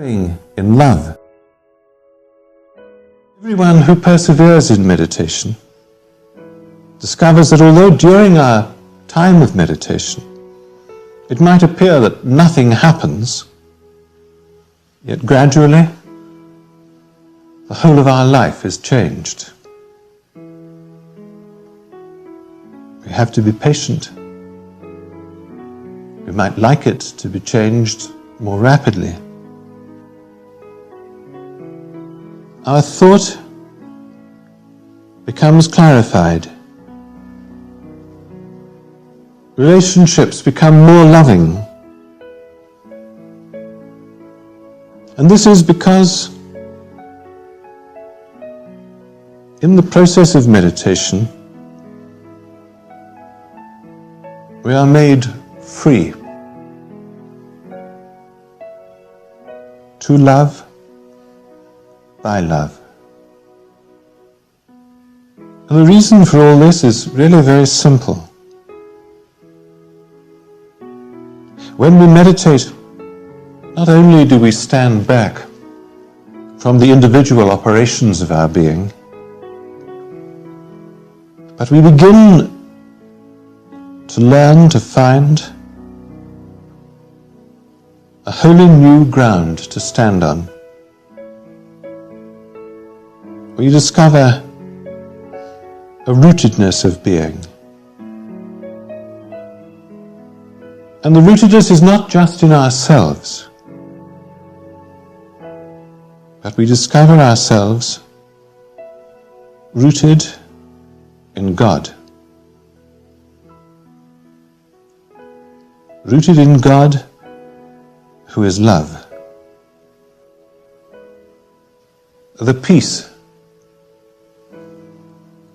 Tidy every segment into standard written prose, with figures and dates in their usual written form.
growing in love. Everyone who perseveres in meditation discovers that although during our time of meditation it might appear that nothing happens, yet gradually the whole of our life is changed. We have to be patient. We might like it to be changed more rapidly. Our thought becomes clarified. Relationships become more loving. And this is because in the process of meditation, we are made free to love by love. And the reason for all this is really very simple. When we meditate, not only do we stand back from the individual operations of our being, but we begin to learn to find a wholly new ground to stand on. We discover a rootedness of being. And the rootedness is not just in ourselves, but we discover ourselves rooted in God. Rooted in God, who is love. The peace,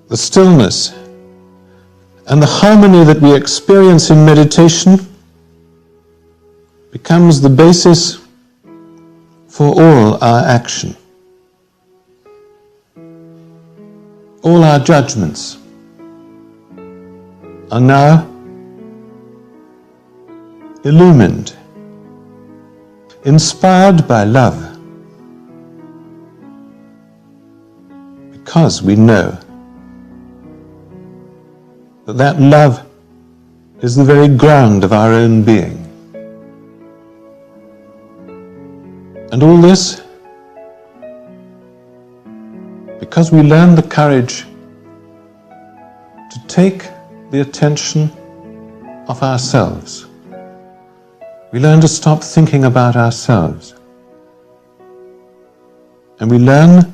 the stillness, and the harmony that we experience in meditation becomes the basis for all our action. All our judgments are now illumined, inspired by love, because we know that love is the very ground of our own being. And all this because we learn the courage to take the attention of ourselves. We learn to stop thinking about ourselves. And we learn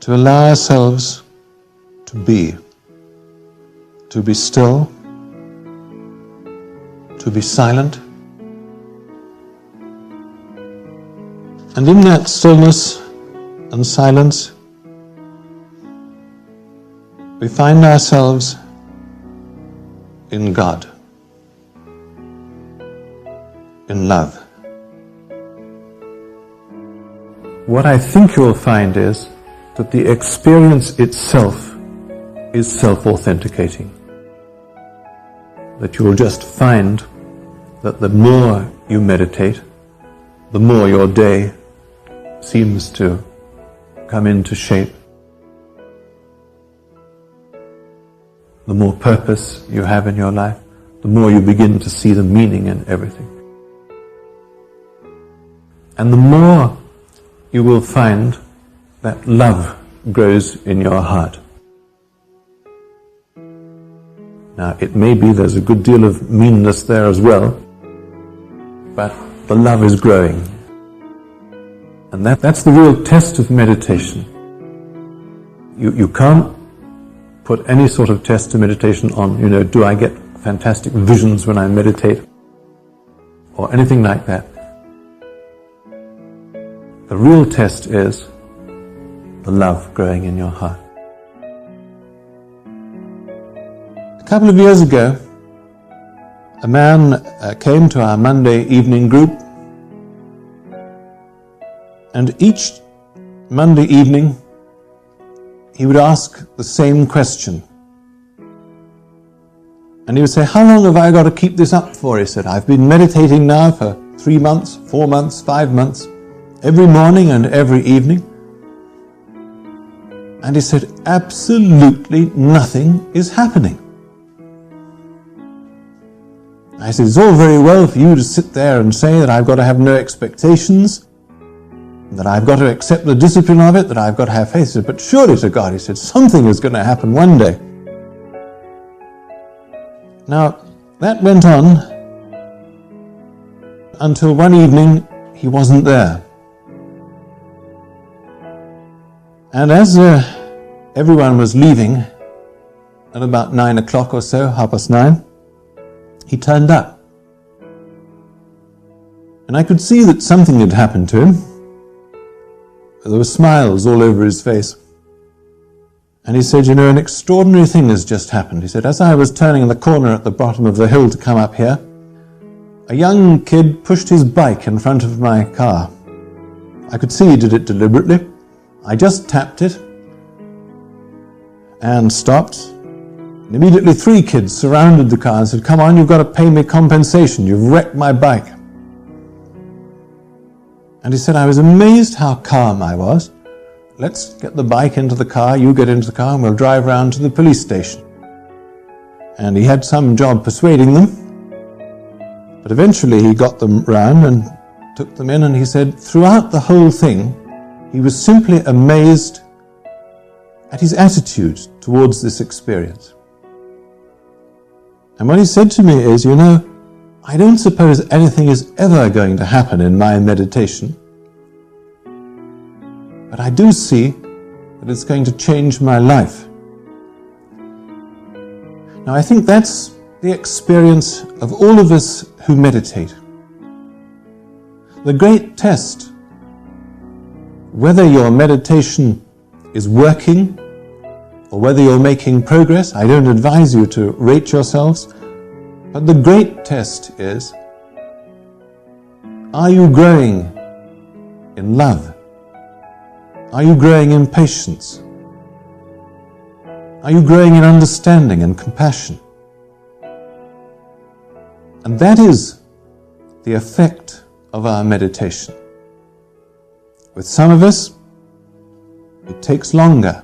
to allow ourselves to be still, to be silent. And in that stillness and silence, we find ourselves in God, in love. What I think you'll find is that the experience itself is self-authenticating. That you will just find that the more you meditate, the more your day seems to come into shape, the more purpose you have in your life, the more you begin to see the meaning in everything. And the more you will find that love grows in your heart. Now, it may be there's a good deal of meanness there as well, but the love is growing. And that's the real test of meditation. You can't put any sort of test to meditation on, do I get fantastic visions when I meditate, or anything like that. The real test is the love growing in your heart. A couple of years ago, a man came to our Monday evening group, and each Monday evening he would ask the same question. And he would say, "How long have I got to keep this up for?" He said, "I've been meditating now for 3 months, 4 months, 5 months, every morning and every evening. And he said, absolutely nothing is happening. I said, it's all very well for you to sit there and say that I've got to have no expectations, that I've got to accept the discipline of it, that I've got to have faith. He said, but surely to God, he said, something is going to happen one day. Now, that went on until one evening he wasn't there. And as everyone was leaving at about 9 o'clock or so, 9:30, he turned up. And I could see that something had happened to him. There were smiles all over his face. And he said, you know, an extraordinary thing has just happened. He said, as I was turning the corner at the bottom of the hill to come up here, a young kid pushed his bike in front of my car. I could see he did it deliberately. I just tapped it and stopped. And immediately 3 kids surrounded the car and said, come on, you've got to pay me compensation. You've wrecked my bike. And he said, I was amazed how calm I was. Let's get the bike into the car, you get into the car, and we'll drive round to the police station. And he had some job persuading them. But eventually he got them round and took them in, and he said, throughout the whole thing, he was simply amazed at his attitude towards this experience. And what he said to me is, you know, I don't suppose anything is ever going to happen in my meditation, but I do see that it's going to change my life. Now, I think that's the experience of all of us who meditate. The great test, whether your meditation is working or whether you're making progress, I don't advise you to rate yourselves, but the great test is, are you growing in love? Are you growing in patience? Are you growing in understanding and compassion? And that is the effect of our meditation. With some of us, it takes longer.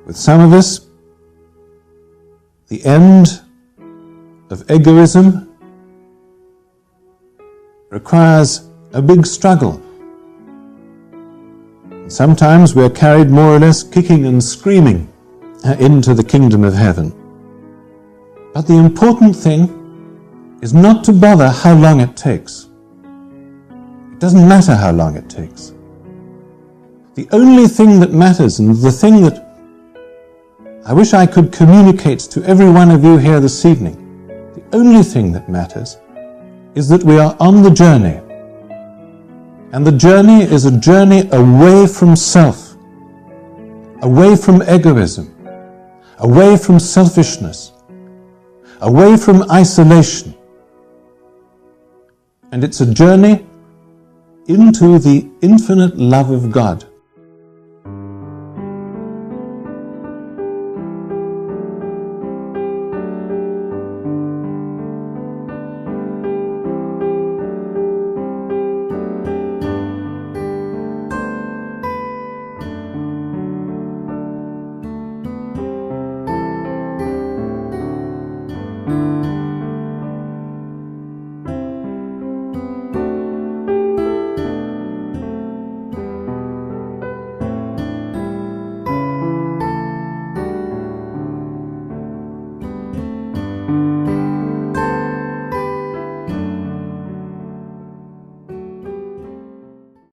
With some of us, the end of egoism requires a big struggle. Sometimes we're carried more or less kicking and screaming into the kingdom of heaven. But the important thing is not to bother how long it takes. It doesn't matter how long it takes. The only thing that matters, and the thing that I wish I could communicate to every one of you here this evening, the only thing that matters is that we are on the journey. And the journey is a journey away from self, away from egoism, away from selfishness, away from isolation. And it's a journey into the infinite love of God.